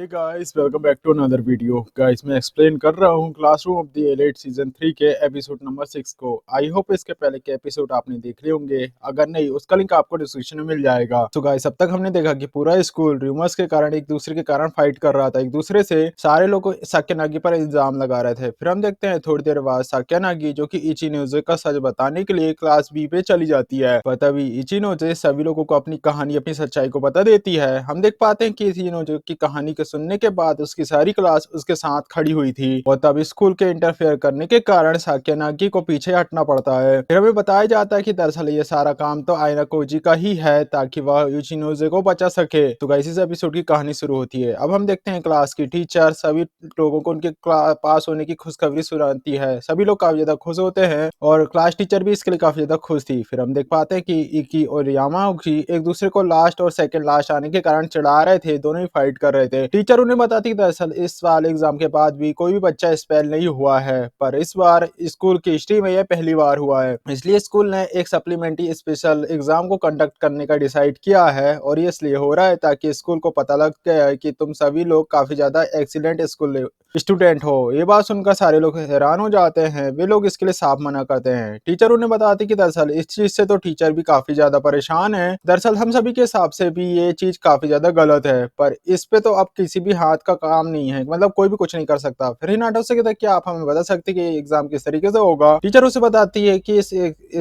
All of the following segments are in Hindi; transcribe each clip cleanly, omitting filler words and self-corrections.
Hey guys, welcome back to another video. Guys, मैं एक्सप्लेन कर रहा हूँ classroom of the elite season 3 के एपिसोड नंबर 6 को। आई होप इसके पहले के एपिसोड आपने देख लिए होंगे। अगर नहीं, उसका लिंक आपको डिस्क्रिप्शन में मिल जाएगा। तो गाइस, अब तक हमने देखा कि पूरा स्कूल रूमर्स के कारण एक दूसरे के कारण फाइट कर रहा था। एक दूसरे से सारे लोग साक्यानागी पर इल्जाम लगा रहे थे। फिर हम देखते हैं थोड़ी देर बाद साक्यानागी, जो कि इचिनोजे का सच बताने के लिए क्लास बी पे चली जाती है। पर तभी इचिनोजे सभी लोगों को अपनी कहानी, अपनी सच्चाई को बता देती है। हम देख पाते हैं कि इचिनोजे की कहानी के सुनने के बाद उसकी सारी क्लास उसके साथ खड़ी हुई थी और तब स्कूल के इंटरफेयर करने के कारण साक्यानागी को पीछे हटना पड़ता है। फिर हमें बताया जाता है कि दरअसल ये सारा काम तो आयना कोजी का ही है, ताकि वह यूचिनोजे को बचा सके। तो गाइस, इस एपिसोड की कहानी शुरू होती है। अब हम देखते हैं क्लास की टीचर सभी लोगों को उनके पास होने की खुशखबरी सुनाती है। सभी लोग काफी ज्यादा खुश होते हैं और क्लास टीचर भी इसके लिए काफी ज्यादा खुश थी। फिर हम देख पाते हैं कि इकी और यामाउची एक दूसरे को लास्ट और सेकंड लास्ट आने के कारण चिढ़ा रहे थे। दोनों ही फाइट कर रहे थे। टीचर उन्हें बताती कि दरअसल इस साल एग्जाम के बाद भी कोई भी बच्चा एक्सपेल नहीं हुआ है, पर इस बार स्कूल की हिस्ट्री में यह पहली बार हुआ है। इसलिए स्कूल ने एक सप्लीमेंट्री स्पेशल एग्जाम को कंडक्ट करने का डिसाइड किया है और ये इसलिए हो रहा है ताकि स्कूल को पता लग गया है कि तुम सभी लोग काफी ज्यादा एक्सीलेंट स्कूल स्टूडेंट हो। ये बात सुनकर सारे लोग हैरान हो जाते हैं। वे लोग इसके लिए साफ मना करते हैं। टीचर उन्हें बताती कि दरअसल इस चीज से तो टीचर भी काफी ज्यादा परेशान है। दरअसल हम सभी के हिसाब से भी ये चीज काफी ज्यादा गलत है, पर इस पे तो अब किसी भी हाथ का काम नहीं है, मतलब कोई भी कुछ नहीं कर सकता। फिर हिनाटो से कहता है क्या आप हमें बता सकते कि एग्जाम किस तरीके से होगा। टीचर उसे बताती है कि इस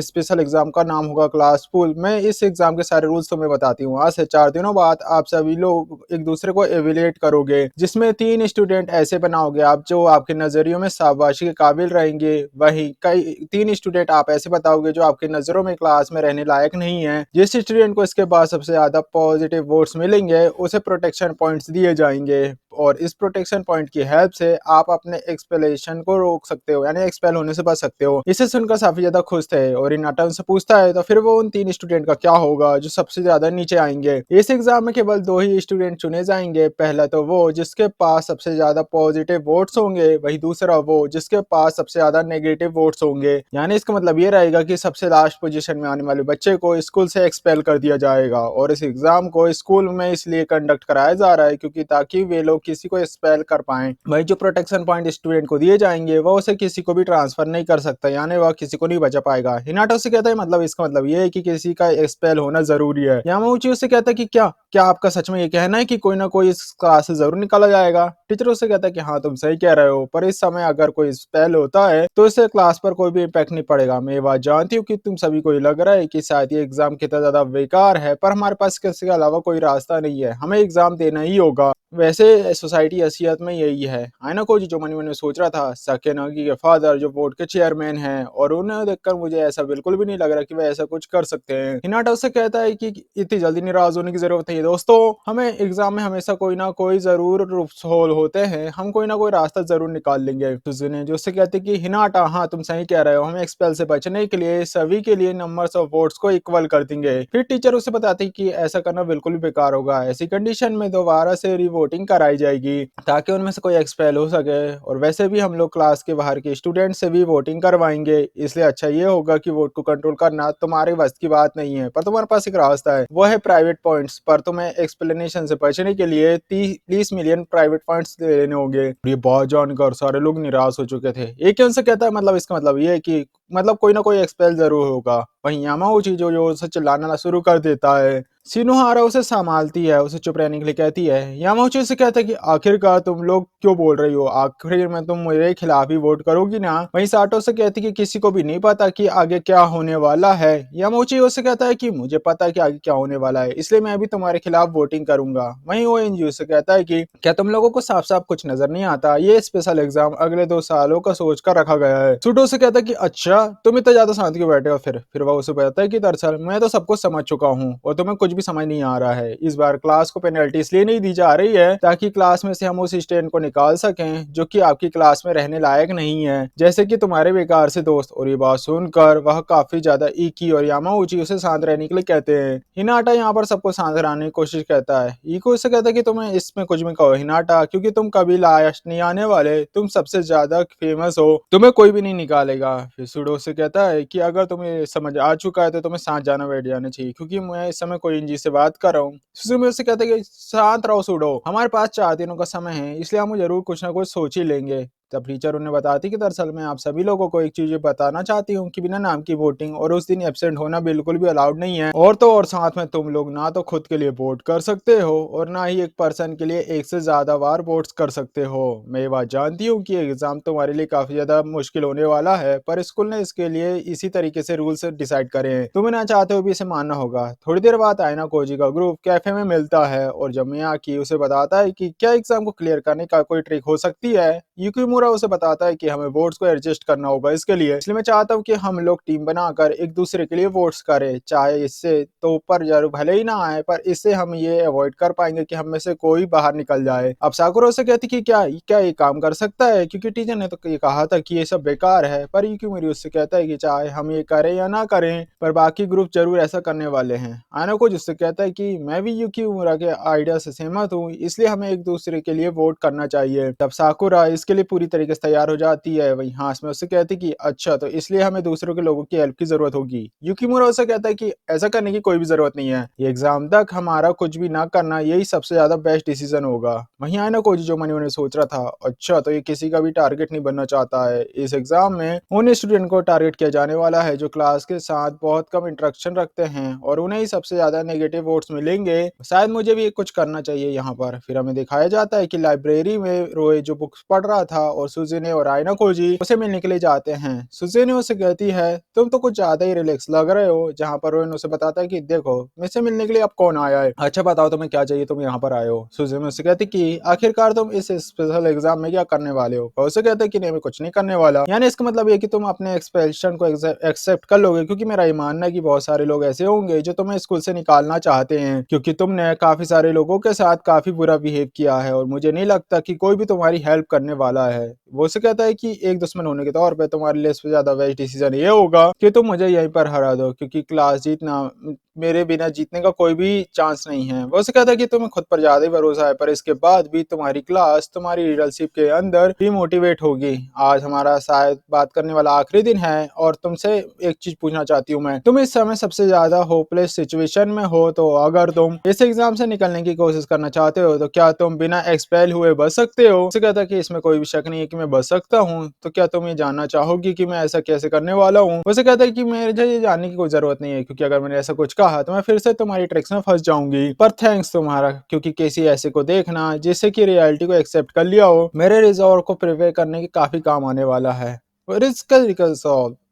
स्पेशल एग्जाम का नाम होगा क्लास पूल। मैं इस एग्जाम के सारे रूल्स तुम्हें बताती हूँ। आज से 4 दिनों बाद आप सभी लोग एक दूसरे को एवेल्युएट करोगे, जिसमें 3 स्टूडेंट ऐसे बनाओगे आप जो आपके नजरियों में शाबाशी के काबिल रहेंगे। वहीं कई 3 स्टूडेंट आप ऐसे बताओगे जो आपके नजरों में क्लास में रहने लायक नहीं है। जिस स्टूडेंट को इसके बाद सबसे ज्यादा पॉजिटिव वोट्स मिलेंगे उसे प्रोटेक्शन पॉइंट्स दिए जाएंगे और इस प्रोटेक्शन पॉइंट की हेल्प से आप अपने एक्सपेलेशन को रोक सकते हो, यानी एक्सपेल होने से बच सकते हो। इसे सुनकर काफी ज्यादा खुश थे और हिनाटा उनसे पूछता है तो फिर वो उन 3 स्टूडेंट का क्या होगा जो सबसे ज्यादा नीचे आएंगे। इस एग्जाम में केवल 2 ही स्टूडेंट चुने जाएंगे। पहला तो वो जिसके पास सबसे ज्यादा पॉजिटिव वोट्स होंगे, वही दूसरा वो जिसके पास सबसे ज्यादा नेगेटिव वोट्स होंगे। यानी इसका मतलब ये रहेगा कि सबसे लास्ट पोजीशन में आने वाले बच्चे को स्कूल से एक्सपेल कर दिया जाएगा। और इस एग्जाम को स्कूल में इसलिए कंडक्ट कराया जा रहा है क्योंकि ताकि वे लोग किसी को एक्सपेल कर पाए। वही जो प्रोटेक्शन पॉइंट स्टूडेंट को दिए जाएंगे वो उसे किसी को भी ट्रांसफर नहीं कर सकता, यानी वह किसी को नहीं बचा पाएगा। हिनाटो से कहता है मतलब इसका मतलब ये है कि किसी का एक्सपेल होना जरूरी है। यामाउची उससे कहता है कि क्या क्या आपका सच में ये कहना है कि कोई ना कोई इस क्लास से जरूर निकाला जाएगा। टीचर उससे कहता है कि हाँ तुम सही कह रहे हो, पर इस समय अगर कोई एक्सपेल होता है तो इससे क्लास पर कोई भी इम्पैक्ट नहीं पड़ेगा। मैं ये बात जानती हूँ कि तुम सभी को ये लग रहा है कि शायद ये एग्जाम कितना ज्यादा बेकार है, पर हमारे पास इसके अलावा कोई रास्ता नहीं है, हमें एग्जाम देना ही होगा। वैसे सोसाइटी असलियत में यही है। आयना कोजी जो मन ही मन में सोच रहा था, साकेनागी के फादर जो बोर्ड के चेयरमैन हैं, और उन्हें देखकर मुझे ऐसा बिल्कुल भी नहीं लग रहा कि वह ऐसा कुछ कर सकते हैं। हिनाटा उससे कहता है कि इतनी जल्दी नाराज होने की जरूरत नहीं है दोस्तों, हमें एग्जाम में हमेशा कोई ना कोई जरूर होल होते हैं, हम कोई ना कोई रास्ता जरूर निकाल लेंगे। सुजुने जो उससे कहते कि हिनाटा हाँ तुम सही कह रहे हो, हम एक्सपेल से बचने के लिए सभी के लिए नंबर्स ऑफ वोट्स को इक्वल कर देंगे। फिर टीचर उसे बताती कि ऐसा करना बिल्कुल भी बेकार होगा। ऐसी कंडीशन में दोबारा से वोटिंग कराई जाएगी ताकि उनमें से कोई एक्सपेल हो सके, और वैसे भी हम लोग क्लास के बाहर के स्टूडेंट से भी वोटिंग करवाएंगे, इसलिए अच्छा ये होगा कि वोट को कंट्रोल करना तुम्हारे बस की बात नहीं है, पर तुम्हारे पास एक रास्ता है, वो है प्राइवेट पॉइंट्स। पर तुम्हें एक्सप्लेनेशन से बचने के लिए 30 मिलियन प्राइवेट पॉइंट्स लेने होंगे। ये बात जानकर सारे लोग निराश हो चुके थे। एक उनसे कहता है मतलब इसका मतलब ये है कि मतलब कोई ना कोई एक्सपेल जरूर होगा। वहीं यामाउची जो जोर से चिल्लाना शुरू कर देता है। सिनोहारा उसे संभालती है, उसे चुप रहने के लिए कहती है। यामाउची उसे कहता है कि आखिरकार तुम लोग क्यों बोल रही हो, आखिर में तुम मेरे खिलाफ ही वोट करोगी ना। वहीं साटो से कहती है कि किसी को भी नहीं पता कि आगे क्या होने वाला है। यामाउची उसे कहता है कि मुझे पता है कि आगे क्या होने वाला है, इसलिए मैं भी तुम्हारे खिलाफ वोटिंग करूंगा। वहीं वो एनजीओ से कहता है कि क्या तुम लोगों को साफ साफ कुछ नजर नहीं आता, ये स्पेशल एग्जाम अगले 2 सालों का सोच कर रखा गया है। सुटो से कहता है कि अच्छा तुम इतना ज्यादा शांति क्यों बैठे हो। फिर वह उसे बताता है कि दरअसल मैं तो सब कुछ समझ चुका हूँ और तुम्हें कुछ भी समझ नहीं आ रहा है। इस बार क्लास को पेनल्टी इसलिए नहीं दी जा रही है ताकि क्लास में से हम उस स्टूडेंट को निकाल सकें जो कि आपकी क्लास में रहने लायक नहीं है, जैसे कि तुम्हारे बेकार से दोस्त। और ये बात सुनकर वह काफी ज्यादा इकी और यामाउची उसे शांत रहने के लिए कहते हैं। हिनाटा यहाँ पर सबको शांत रहने की कोशिश करता है। इको उसे कहता है कि तुम्हें इसमें कुछ भी कहो हिनाटा, क्योंकि तुम कभी लास्ट नहीं आने वाले, तुम सबसे ज्यादा फेमस हो, तुम्हें कोई भी नहीं निकालेगा। फिर सुडो से कहता है कि अगर तुम्हें समझ आ चुका है तो तुम्हें साथ जाना बैठ जाना चाहिए, क्योंकि मैं इस समय कोई जुनजी से बात कर रहा हूँ। सुजुमी उससे कहता है कि शांत रहो सूडो, हमारे पास 4 दिनों का समय है, इसलिए हम जरूर कुछ ना कुछ सोच ही लेंगे। तब टीचर उन्हें बताती कि दरअसल मैं आप सभी लोगों को एक चीज बताना चाहती हूँ कि बिना नाम की वोटिंग और उस दिन एब्सेंट होना बिल्कुल भी अलाउड नहीं है। और तो और साथ में तुम लोग ना तो खुद के लिए वोट कर सकते हो और ना ही एक पर्सन के लिए एक से ज्यादा बार वोट्स कर सकते हो। मैं ये बात जानती हूँ कि एग्जाम तुम्हारे लिए काफी ज्यादा मुश्किल होने वाला है, पर स्कूल ने इसके लिए इसी तरीके से रूल्स डिसाइड करे हैं। तुम्हें ना चाहते हो भी इसे मानना होगा। थोड़ी देर बाद आयना कोजी का ग्रुप कैफे में मिलता है और जब मियाकी उसे बताता है कि क्या एग्जाम को क्लियर करने का कोई ट्रिक हो सकती है। यूकीमुरा उसे बताता है कि हमें वोट्स को एडजस्ट करना होगा इसके लिए, इसलिए मैं चाहता हूँ कि हम लोग टीम बनाकर एक दूसरे के लिए वोट्स करें, चाहे इससे तो ऊपर जरूर भले ही ना आए, पर इससे हम ये अवॉइड कर पाएंगे कि हम में से कोई बाहर निकल जाए। अब साकुरा से कहती कि क्या क्या ये काम कर सकता है, क्योंकि टीचर ने तो ये कहा था कि ये सब बेकार है। पर यूकीमुरी उससे कहता है कि चाहे हम ये करें या ना करें, पर बाकी ग्रुप जरूर ऐसा करने वाले हैं। आयना को जिससे कहता है कि मैं भी यूकीमुरा के आइडिया से सहमत हूँ, इसलिए हमें एक दूसरे के लिए वोट करना चाहिए। तब साकुरा इसके लिए पूरी तरीके से तैयार हो जाती है। वहीं हास में उससे कहती कि अच्छा, तो इसलिए हमें दूसरों के लोगों की हेल्प की जरूरत होगी। यूकीमुरा उससे कहता है कि ऐसा करने की कोई भी जरूरत नहीं है, ये एग्जाम तक हमारा कुछ भी ना करना यही सबसे ज्यादा बेस्ट डिसीजन होगा। वहीं आयना कोजी जो मनी उन्हें सोच रहा था, अच्छा तो ये किसी का भी टारगेट नहीं बनना चाहता है। इस एग्जाम में उन स्टूडेंट को टारगेट किया जाने वाला है जो क्लास के साथ बहुत कम इंटरेक्शन रखते हैं और उन्हें ही सबसे ज्यादा नेगेटिव वोट्स मिलेंगे। शायद मुझे भी कुछ करना चाहिए यहाँ पर। फिर हमें दिखाया जाता है कि लाइब्रेरी में रोए जो बुक्स पढ़ रहा था और सुजुने और आयना कोजी उसे मिलने के लिए जाते हैं। सुजुने उसे कहती है तुम तो कुछ ज्यादा ही रिलैक्स लग रहे हो, जहाँ पर रोएन उसे बताता है कि देखो मुझसे मिलने के लिए अब कौन आया है, अच्छा बताओ तुम्हें क्या चाहिए, तुम यहाँ पर आए हो। सुजुने उसे कहती कि आखिरकार तुम इस स्पेशल एग्जाम में क्या करने वाले हो। वो उसे कहते कि नहीं मैं कुछ नहीं करने वाला, यानी इसका मतलब ये कि तुम अपने एक्सपेल्शन को एक्सेप्ट कर लोगे, क्योंकि मेरा ये मानना है कि बहुत सारे लोग ऐसे होंगे जो तुम्हें स्कूल से निकालना चाहते हैं, क्योंकि तुमने काफी सारे लोगों के साथ काफी बुरा बिहेव किया है और मुझे नहीं लगता कि कोई भी तुम्हारी हेल्प करने वाला है। वो उसे कहता है कि एक दुश्मन होने के तौर पे तुम्हारे लिए सबसे ज्यादा बेस्ट डिसीजन ये होगा कि तुम मुझे यहीं पर हरा दो, क्योंकि क्लास जीतना मेरे बिना जीतने का कोई भी चांस नहीं है। वो उसे कहता है कि तुम्हें खुद पर ज्यादा ही भरोसा है, पर इसके बाद भी तुम्हारी क्लास तुम्हारी लीडरशिप के अंदर डिमोटिवेट होगी। आज हमारा शायद बात करने वाला आखिरी दिन है और तुमसे एक चीज पूछना चाहती हूँ मैं, तुम इस समय सबसे ज्यादा होपलेस सिचुएशन में हो, तो अगर तुम इस एग्जाम से निकलने की कोशिश करना चाहते हो तो क्या तुम बिना एक्सपेल हुए बच सकते हो। उसे कहता है कि इसमें कोई भी शक नहीं है कि मैं बच सकता हूँ, तो क्या तुम ये जानना चाहोगी कि मैं ऐसा कैसे करने वाला हूँ। उसे कहता है कि मुझे ये जानने की कोई जरूरत नहीं है, क्योंकि अगर मैंने ऐसा कुछ कहा तो मैं फिर से तुम्हारी ट्रिक्स में फंस जाऊंगी। पर थैंक्स तुम्हारा, क्योंकि किसी ऐसे को देखना जिससे कि रियलिटी को एक्सेप्ट कर लिया हो मेरे रिजॉर्व को प्रिपेयर करने के काफी काम आने वाला है। रिस्क।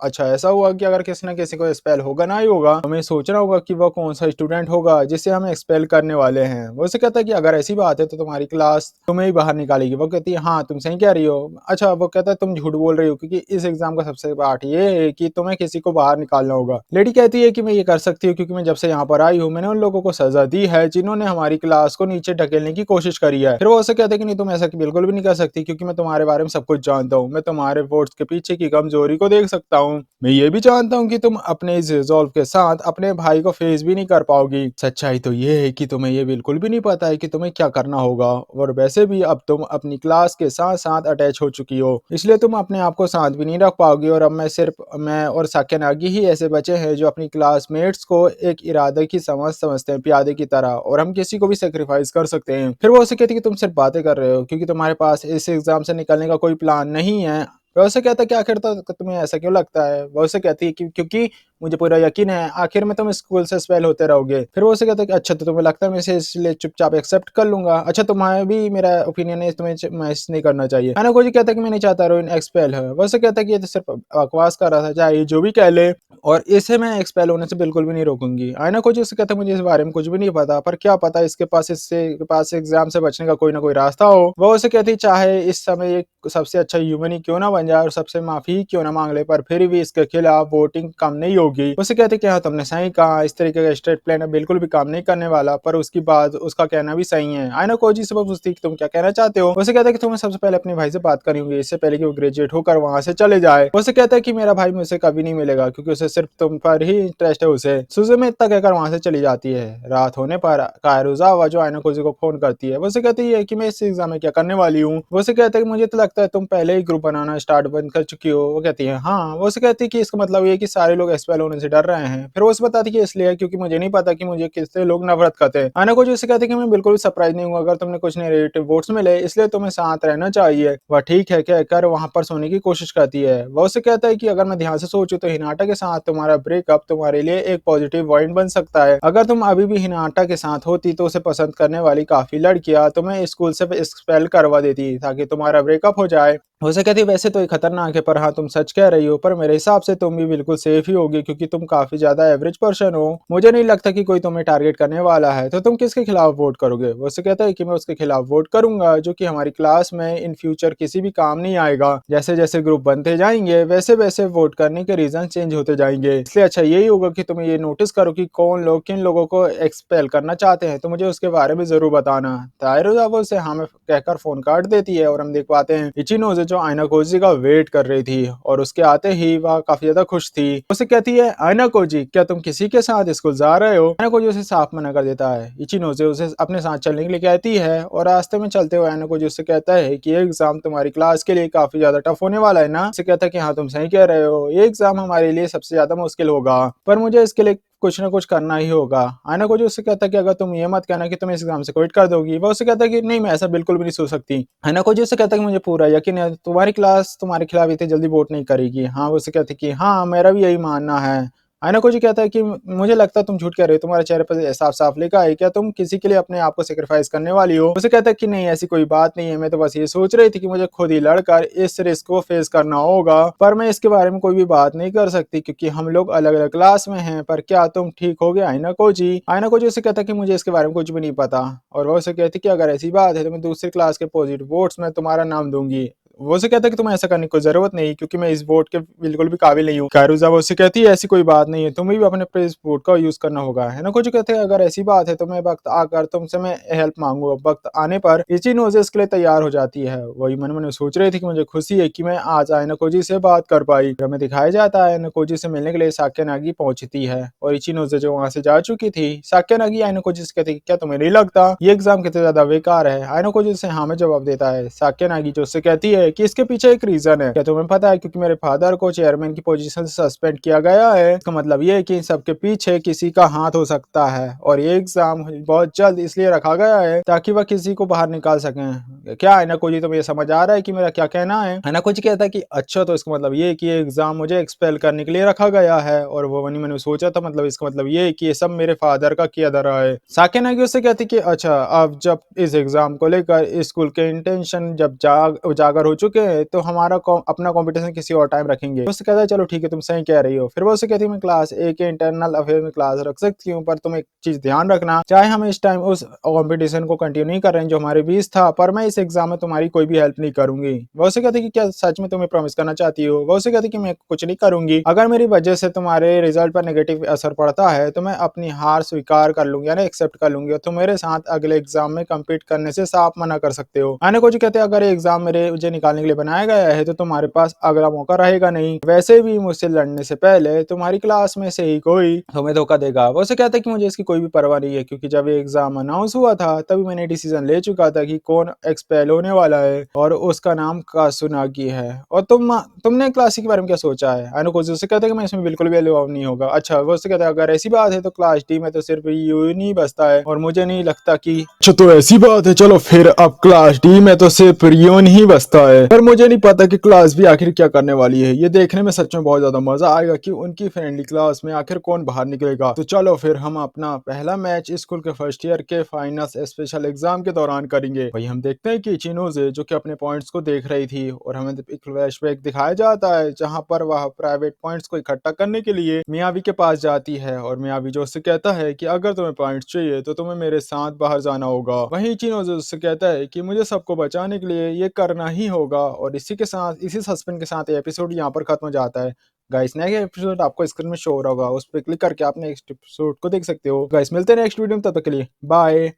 अच्छा ऐसा हुआ कि अगर किसी न किसी को एक्सपेल होगा ना ही होगा, हमें सोचना होगा कि वह कौन सा स्टूडेंट होगा जिसे हम एक्सपेल करने वाले हैं। वो उसे कहता है कि अगर ऐसी बात है तो तुम्हारी क्लास तुम्हें ही बाहर निकालेगी। वो कहती है हाँ तुम सही कह रही हो। अच्छा वो कहता है तुम झूठ बोल रही हो, क्योंकि इस एग्जाम का सबसे पार्ट ये है कि तुम्हें किसी को बाहर निकालना होगा। लेडी कहती है कि मैं ये कर सकती हूँ, क्योंकि मैं जब से यहाँ पर आई हूँ मैंने उन लोगों को सजा दी है जिन्होंने हमारी क्लास को नीचे ढकेलने की कोशिश करी है। फिर वो उसे कहते हैं कि नहीं तुम ऐसा बिल्कुल भी नहीं कर सकती, क्योंकि मैं तुम्हारे बारे में सब कुछ जानता हूँ, मैं तुम्हारे वोट्स के पीछे की कमजोरी को देख सकता हूँ। मैं ये भी जानता हूँ कि तुम अपने इस रिजॉल्व के साथ अपने भाई को फेस भी नहीं कर पाओगी। सच्चाई तो ये है कि तुम्हें ये बिल्कुल भी नहीं पता है कि तुम्हें क्या करना होगा, और वैसे भी अब तुम अपनी क्लास के साथ साथ अटैच हो चुकी हो, इसलिए तुम अपने आप को साथ भी नहीं रख पाओगी। और अब मैं और साक्यानागी ही ऐसे बचे हैं जो अपनी क्लासमेट्स को एक इरादे की समझते हैं, प्यादे की तरह, और हम किसी को भी सेक्रीफाइस कर सकते हैं। फिर वो उसे कहती है कि तुम सिर्फ बातें कर रहे हो, क्योंकि तुम्हारे पास इस एग्जाम से निकलने का कोई प्लान नहीं है। वह उसे कहता है कि आखिर तो तुम्हें ऐसा क्यों लगता है। वह उसे कहती है कि क्योंकि मुझे पूरा यकीन है आखिर में तुम स्कूल से एक्सपेल होते रहोगे। फिर वो उसे कहता है कि अच्छा तो तुम्हें लगता है मैं इसे इसलिए चुपचाप एक्सेप्ट कर लूंगा। अच्छा तुम्हारा भी मेरा ओपिनियन है, तुम्हें मैच नहीं करना चाहिए। आना कोजी कहता है कि मैं नहीं चाहता रोइन एक्सपेल है। वो उसे कहता है कि ये तो सिर्फ बकवास कर रहा था, चाहे ये जो भी कह ले, और इसे मैं एक्सपेल होने से बिल्कुल भी नहीं रोकूंगी। आयना कोजी उसे कहता है मुझे इस बारे में कुछ भी नहीं पता, पर क्या पता इसके पास एग्जाम से बचने का कोई ना कोई रास्ता हो। वो उसे कहती चाहे इस समय एक सबसे अच्छा ह्यूमन ही क्यों ना बन जाए और सबसे माफी ही क्यों ना मांग ले, पर फिर भी इसके खिलाफ वोटिंग कम नहीं होगी। उसे कहते कि हाँ तुमने सही कहा, इस तरीके का स्टेट प्लान बिल्कुल भी काम नहीं करने वाला, पर उसकी बात उसका कहना भी सही है। आयना कोजी से पूछती कि तुम क्या कहना चाहते हो। उसे कहता है कि तुम्हें सबसे पहले अपने भाई से बात करनी होगी, इससे पहले कि वो ग्रेजुएट होकर वहां से चले जाए। उसे कहता है कि मेरा भाई मुझसे कभी नहीं मिलेगा, क्योंकि उसे सिर्फ तुम पर ही इंटरेस्ट है। उसे सुजुमे इतना कहकर वहां से चली जाती है। रात होने पर कायरुजावा जो आयना कोजी को फोन करती है, वो उसे कहती है कि मैं इस एग्जाम में क्या करने वाली हूँ। वो उसे कहता है कि मुझे तो लगता है तुम पहले ही ग्रुप बनाना स्टार्ट बंद कर चुकी हो। वो कहती है हाँ। वो उसे कहती है कि इसका मतलब ये कि सारे लोग एक्सपेल होने से डर रहे हैं। फिर वो उसे बताती है कि इसलिए क्योंकि मुझे नहीं पता कि मुझे किससे लोग नफरत करते हैं। आयना कोजी उससे कहती है कि मैं बिल्कुल भी सरप्राइज नहीं हूँ अगर तुमने कुछ नेगेटिव वोट्स मिले, इसलिए तुम्हें शांत रहना चाहिए। वह ठीक है कहकर वहां पर सोने की कोशिश करती है। वह उससे कहता है कि अगर मैं ध्यान से सोचूं तो हिनाटा के साथ तुम्हारा ब्रेकअप तुम्हारे लिए एक पॉजिटिव पॉइंट बन सकता है। अगर तुम अभी भी हिनाटा के साथ होती तो उसे पसंद करने वाली काफी लड़कियां तुम्हें स्कूल से एक्सपेल करवा देती ताकि तुम्हारा ब्रेकअप हो जाए। उसे कहती वैसे तो ये खतरनाक है पर हाँ तुम सच कह रही हो, पर मेरे हिसाब से तुम भी बिल्कुल सेफ ही होगी क्योंकि तुम काफी ज्यादा एवरेज पर्सन हो। मुझे नहीं लगता कि कोई तुम्हें टारगेट करने वाला है, तो तुम किसके खिलाफ वोट करोगे? वो उसे कहता है कि मैं उसके खिलाफ वोट करूंगा जो कि हमारी क्लास में इन फ्यूचर किसी भी काम नहीं आएगा। जैसे जैसे ग्रुप बनते जाएंगे वैसे वैसे वोट करने के रीजन चेंज होते जाएंगे, इसलिए अच्छा यही होगा कि तुम ये नोटिस करो कि कौन लोग किन लोगों को एक्सपेल करना चाहते हैं, तो मुझे उसके बारे में जरूर बताना। तायरोजा वो उसे हाँ में कहकर फोन काट देती है और हम देख पाते हैं इचिनोजे जो आयना कोजी का वेट कर रही थी और उसके आते ही वह काफी ज्यादा खुश थी। उसे कहती है आयना कोजी क्या तुम किसी के साथ स्कूल जा रहे हो? आयना कोजी उसे साफ मना कर देता है। इचिनोजे उसे अपने साथ चलने के लिए कहती है और रास्ते में चलते हुए आयना कोजी उससे कहता है कि ये एग्जाम तुम्हारी क्लास के लिए काफी ज्यादा टफ होने वाला है ना? उसे कहता है कि हाँ तुम सही कह रहे हो, ये एग्जाम हमारे लिए सबसे ज्यादा मुश्किल होगा, पर मुझे इसके लिए कुछ ना कुछ करना ही होगा। आयना को जो उससे कहता है कि अगर तुम ये मत कहना कि तुम इस एग्जाम से क्विट कर दोगी, वो उससे कहता है कि नहीं मैं ऐसा बिल्कुल भी नहीं सोच सकती। आयना को जो उससे कहता है कि मुझे पूरा यकीन है तुम्हारी क्लास तुम्हारे खिलाफ इतनी जल्दी वोट नहीं करेगी। हाँ वो उससे कहती है कि हाँ मेरा भी यही मानना है। आयना को जो कहता है कि मुझे लगता है तुम झूठ कह रहे हो, तुम्हारे चेहरे पर साफ साफ लिखा है, क्या तुम किसी के लिए अपने आप को सेक्रीफाइस करने वाली हो? उसे कहता है कि नहीं ऐसी कोई बात नहीं है, मैं तो बस ये सोच रही थी कि मुझे खुद ही लड़कर इस रिस्क को फेस करना होगा, पर मैं इसके बारे में कोई भी बात नहीं कर सकती क्योंकि हम लोग अलग अलग क्लास में हैं। पर क्या तुम ठीक हो गए आयना कोजी? आयना कोजी उसे कहता है कि मुझे इसके बारे में कुछ भी नहीं पता, और वो उसे कहती कि अगर ऐसी बात है तो मैं दूसरी क्लास के पॉजिटिव वोट्स में तुम्हारा नाम दूंगी। वो उसे कहता है कि तुम्हें ऐसा करने की कोई जरूरत नहीं क्योंकि मैं इस वोट के बिल्कुल भी काबिल नहीं हूँ। कायरुजा वो उससे कहती है ऐसी कोई बात नहीं है, तुम्हें भी अपने इस वोट का यूज करना होगा। है ना कुछ कहते हैं अगर ऐसी बात है तो मैं वक्त आकर तुमसे मैं हेल्प मांगू। वक्त आने पर इचिनोजे इसके लिए तैयार हो जाती है। वही मन में सोच रही थी कि मुझे खुशी है कि मैं आज आयना कोजी से बात कर पाई। हमें दिखाया जाता है आयना कोजी से मिलने के लिए साक्यानागी पहुंचती है और इचिनोजे जो वहां से जा चुकी थी। साक्यानागी आयना कोजी से कहती क्या तुम्हें नहीं लगता ये एग्जाम कितना ज्यादा बेकार है? आयना कोजी से हाँ में जवाब देता है। साक्यानागी जो उससे कहती है कि इसके पीछे एक रीजन है, क्या तुम्हें पता है? क्योंकि मेरे फादर को चेयरमैन की पोजीशन से सस्पेंड किया गया है। इसका मतलब ये है कि सबके पीछे किसी का हाथ हो सकता है और ये एग्जाम बहुत जल्द इसलिए रखा गया है ताकि वह किसी को बाहर निकाल सकें। क्या है ना कोजी तुम्हें ये समझ आ रहा है कि मेरा क्या कहना है ना कोजी कहता है कि अच्छा तो इसका मतलब ये है कि ये एग्जाम मुझे एक्सपेल करने के लिए रखा गया है। और वो वनी मैंने सोचा था मतलब इसका मतलब ये है कि ये सब मेरे फादर का किया धरा है। साकेनागी उससे कहती कि अच्छा अब जब इस एग्जाम को लेकर स्कूल के इंटेंशन जब उजागर हो चुके हैं तो हमारा अपना कंपटीशन किसी और टाइम रखेंगे। उससे कहता है चलो ठीक है तुम सही कह रही हो। फिर वो उससे कहती है मैं क्लास ए के इंटरनल अफेयर में क्लास रख सकती हूँ, पर तुम एक चीज ध्यान रखना, चाहे हम इस टाइम उस कंपटीशन को कंटिन्यू नहीं कर रहे हैं जो हमारे बीच था, पर मैं इस एग्जाम में तुम्हारी कोई भी हेल्प नहीं करूंगी। वो उससे कहती कि क्या सच में तुम्हें प्रॉमिस करना चाहती हो? वो उससे कहती कि मैं कुछ नहीं करूंगी, अगर मेरी वजह से तुम्हारे रिजल्ट पर नेगेटिव असर पड़ता है तो मैं अपनी हार स्वीकार कर लूंगी यानी एक्सेप्ट कर लूंगी और तुम मेरे साथ अगले एग्जाम में कम्पीट करने से साफ मना कर सकते हो। आने को जो कहते हैं अगर एग्जाम मेरे मुझे निकालने के लिए बनाया गया है तो तुम्हारे पास अगला मौका रहेगा नहीं। वैसे भी मुझसे लड़ने से पहले तुम्हारी क्लास में से ही कोई तुम्हें धोखा देगा। वो उसे कहता है कि मुझे इसकी कोई भी परवाह नहीं है क्योंकि जब ये एग्जाम अनाउंस हुआ था तभी मैंने डिसीजन ले चुका था कि कौन एक्सपेल होने वाला है और उसका नाम कासुनागी है। और तुमने क्लास के बारे में क्या सोचा है? अनुकोजी उसे कहता है कि मैं इसमें बिल्कुल भी इन्वॉल्व नहीं होगा। अच्छा वो उससे कहता है अगर ऐसी बात है तो क्लास डी में तो सिर्फ यून ही बसता है और मुझे नहीं लगता कि अच्छा तो ऐसी बात है, चलो फिर अब क्लास डी में तो सिर्फ रियोन ही बसता है, पर मुझे नहीं पता कि क्लास बी आखिर क्या करने वाली है। ये देखने में सच में बहुत ज्यादा मजा आएगा कि उनकी फ्रेंडली क्लास में आखिर कौन बाहर निकलेगा। तो चलो फिर हम अपना पहला मैच स्कूल के फर्स्ट ईयर के फाइनल्स स्पेशल एग्जाम के दौरान करेंगे। वही हम देखते हैं कि चिनोजे जो कि अपने पॉइंट्स को देख रही थी और हमें एक फ्लैशबैक दिखाया जाता है जहां पर वह प्राइवेट पॉइंट्स को इकट्ठा करने के लिए मियावी के पास जाती है और मियावी जो उससे कहता है कि अगर तुम्हें पॉइंट्स चाहिए तो तुम्हें मेरे साथ बाहर जाना होगा। वहीं चिनोजे उससे कहता है कि मुझे सबको बचाने के लिए ये करना ही होगा। और इसी के साथ इसी सस्पेंस के साथ एपिसोड यहाँ पर खत्म हो जाता है। गाइस नेक्स्ट एपिसोड आपको स्क्रीन में शो हो रहा होगा, उस पर क्लिक करके आप नेक्स्ट एपिसोड को देख सकते हो। गाइस मिलते हैं नेक्स्ट वीडियो में, तब तक के लिए बाय।